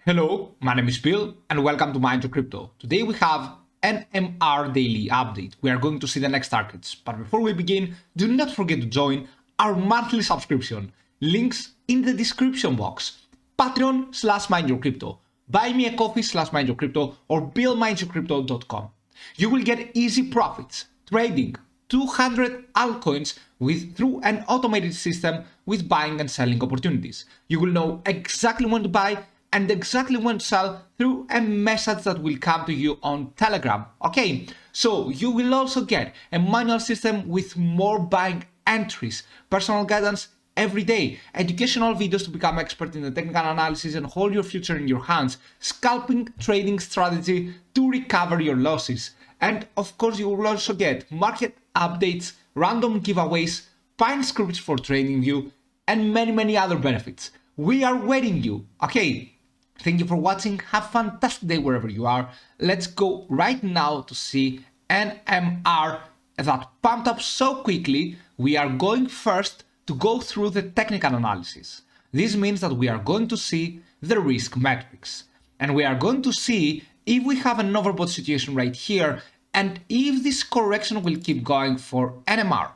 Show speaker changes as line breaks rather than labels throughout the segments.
Hello, my name is Bill and welcome to Mind Your Crypto. Today we have NMR daily update. We are going to see the next targets. But before we begin, do not forget to join our monthly subscription. Links in the description box. Patreon/MindYourCrypto. Buy me a coffee/MindYourCrypto or billmindyourcrypto.com. You will get easy profits, trading 200 altcoins through an automated system with buying and selling opportunities. You will know exactly when to buy and exactly when to sell through a message that will come to you on Telegram. Okay, so you will also get a manual system with more buying entries, personal guidance every day, educational videos to become expert in the technical analysis and hold your future in your hands, scalping trading strategy to recover your losses. And of course, you will also get market updates, random giveaways, pine scripts for TradingView, and many other benefits. We are waiting you. Okay, thank you for watching. Have a fantastic day wherever you are. Let's go right now to see NMR that pumped up so quickly. We are going first to go through the technical analysis. This means that we are going to see the risk metrics. And we are going to see if we have an overbought situation right here and if this correction will keep going for NMR.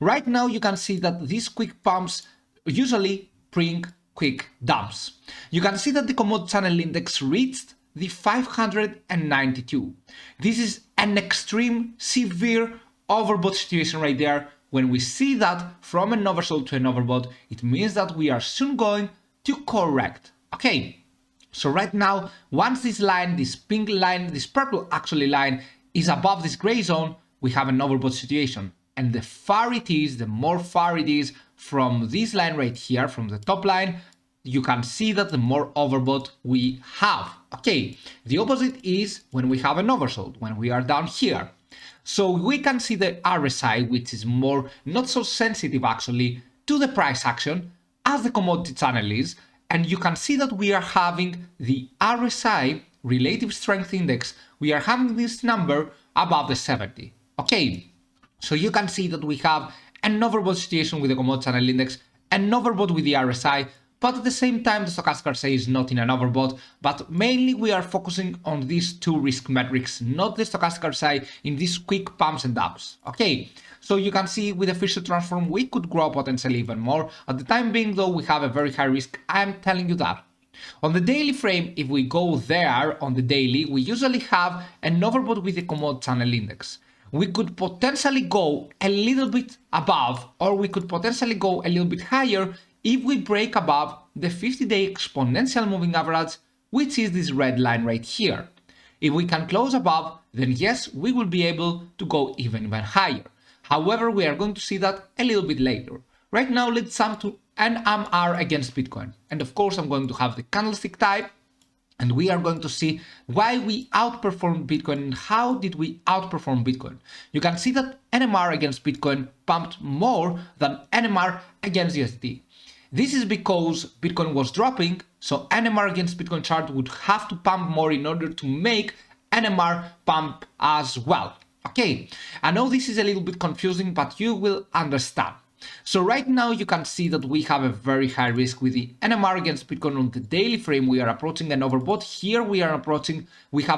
Right now you can see that these quick pumps usually bring quick dumps. You can see that the commodity channel index reached the 592. This is an extreme, severe overbought situation right there. When we see that from an oversold to an overbought, it means that we are soon going to correct. Okay, so right now, once this line, this pink line, this purple actually line is above this gray zone, we have an overbought situation. And the far it is, the more far it is from this line right here, from the top line, you can see that the more overbought we have. Okay, the opposite is when we have an oversold, when we are down here. So we can see the RSI, which is more not so sensitive actually to the price action as the commodity channel is. And you can see that we are having the RSI, relative strength index, we are having this number above the 70. Okay, so you can see that we have an overbought situation with the commodity channel index, an overbought with the RSI, but at the same time the stochastic RSI is not in an overbought, but mainly we are focusing on these two risk metrics, not the stochastic RSI in these quick pumps and dumps. Okay, so you can see with the Fisher transform we could grow potentially even more. At the time being though, we have a very high risk, I'm telling you that. On the daily frame, if we go there on the daily, we usually have an overbought with the commodity channel index. We could potentially go a little bit above, or we could potentially go a little bit higher if we break above the 50-day exponential moving average, which is this red line right here. If we can close above, then yes, we will be able to go even higher. However, we are going to see that a little bit later. Right now, let's jump to NMR against Bitcoin. And of course, I'm going to have the candlestick type, and we are going to see why we outperformed Bitcoin and how did we outperform Bitcoin. You can see that NMR against Bitcoin pumped more than NMR against USDT. This is because Bitcoin was dropping, so NMR against Bitcoin chart would have to pump more in order to make NMR pump as well. Okay, I know this is a little bit confusing, but you will understand. So right now you can see that we have a very high risk with the NMR against Bitcoin on the daily frame. We are approaching an overbought. Here we have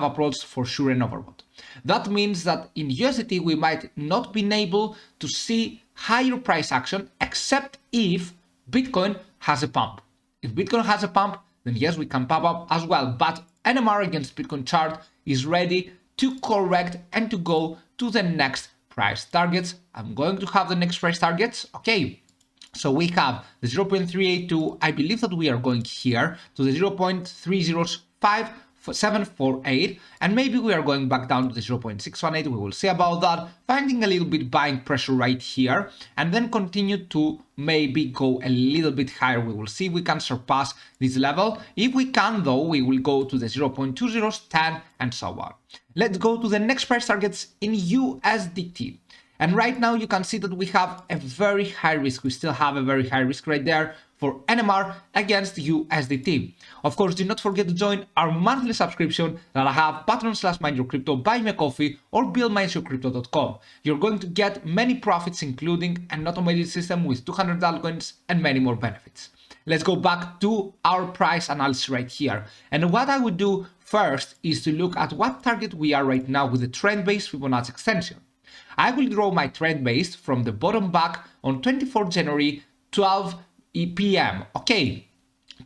approached for sure an overbought. That means that in USDT we might not be able to see higher price action except if Bitcoin has a pump. If Bitcoin has a pump, then yes, we can pump up as well. But NMR against Bitcoin chart is ready to correct and to go to the next price targets. I'm going to have the next price targets. Okay, so we have the 0.382. I believe that we are going here to the 0.305748, and maybe we are going back down to the 0.618. We will see about that, finding a little bit buying pressure right here, and then continue to maybe go a little bit higher. We will see if we can surpass this level. If we can though, we will go to the 0.2010 and so on. Let's go to the next price targets in USDT. And right now you can see that we have a very high risk. We still have a very high risk right there for NMR against USDT. Of course, do not forget to join our monthly subscription that I have patreon/mindyourcrypto, buy me a coffee, or buildmindyourcrypto.com. You're going to get many profits, including an automated system with 200 altcoins and many more benefits. Let's go back to our price analysis right here. And what I would do first is to look at what target we are right now with the trend-based Fibonacci extension. I will draw my trend-based from the bottom back on 24 January 12 p.m. Okay,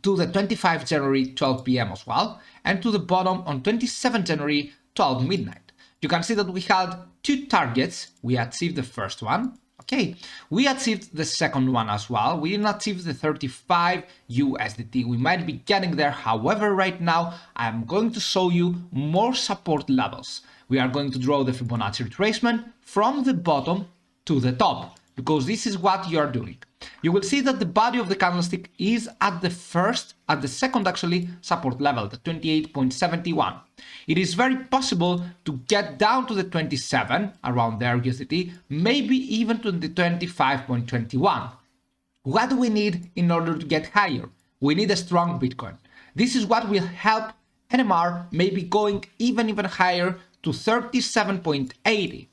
to the 25 January 12 p.m. as well, and to the bottom on 27 January 12 midnight. You can see that we had two targets. We achieved the first one. Okay, we achieved the second one as well. We didn't achieve the 35 USDT. We might be getting there. However, right now, I'm going to show you more support levels. We are going to draw the Fibonacci retracement from the bottom to the top, because this is what you are doing. You will see that the body of the candlestick is at the second support level, the 28.71. It is very possible to get down to the 27, around there USDT, maybe even to the 25.21. What do we need in order to get higher? We need a strong Bitcoin. This is what will help NMR maybe going even higher to 37.80.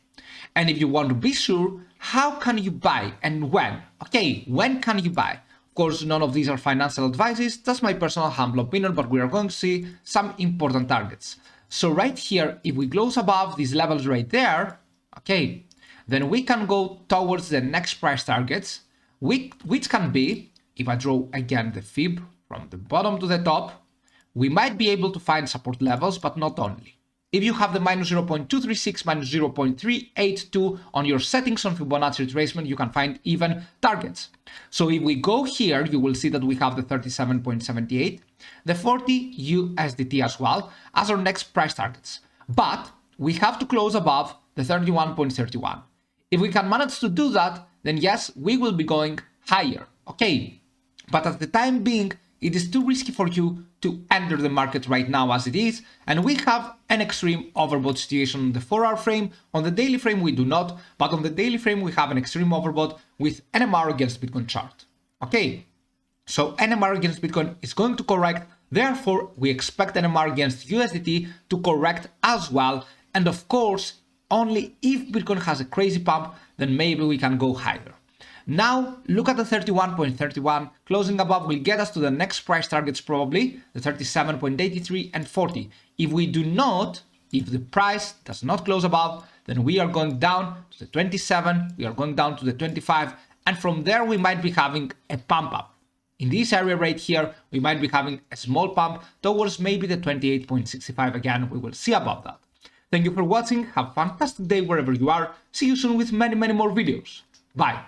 And if you want to be sure, how can you buy and when? Okay, when can you buy? Of course, none of these are financial advices. That's my personal humble opinion, but we are going to see some important targets. So right here, if we close above these levels right there, okay, then we can go towards the next price targets, which can be, if I draw again the fib from the bottom to the top, we might be able to find support levels, but not only. If you have the minus 0.236, minus 0.382 on your settings on Fibonacci retracement, you can find even targets. So if we go here, you will see that we have the 37.78, the 40 USDT as well as our next price targets. But we have to close above the 31.31. If we can manage to do that, then yes, we will be going higher. Okay, but at the time being, it is too risky for you to enter the market right now as it is, and we have an extreme overbought situation on the 4-hour frame. On the daily frame we do not, but on the daily frame we have an extreme overbought with NMR against Bitcoin chart. Okay, so NMR against Bitcoin is going to correct, therefore we expect NMR against USDT to correct as well, and of course only if Bitcoin has a crazy pump, then maybe we can go higher. Now, look at the 31.31, closing above will get us to the next price targets probably, the 37.83 and 40. If we do not, if the price does not close above, then we are going down to the 27, we are going down to the 25, and from there we might be having a pump up. In this area right here, we might be having a small pump towards maybe the 28.65 again, we will see about that. Thank you for watching, have a fantastic day wherever you are, see you soon with many more videos. Bye!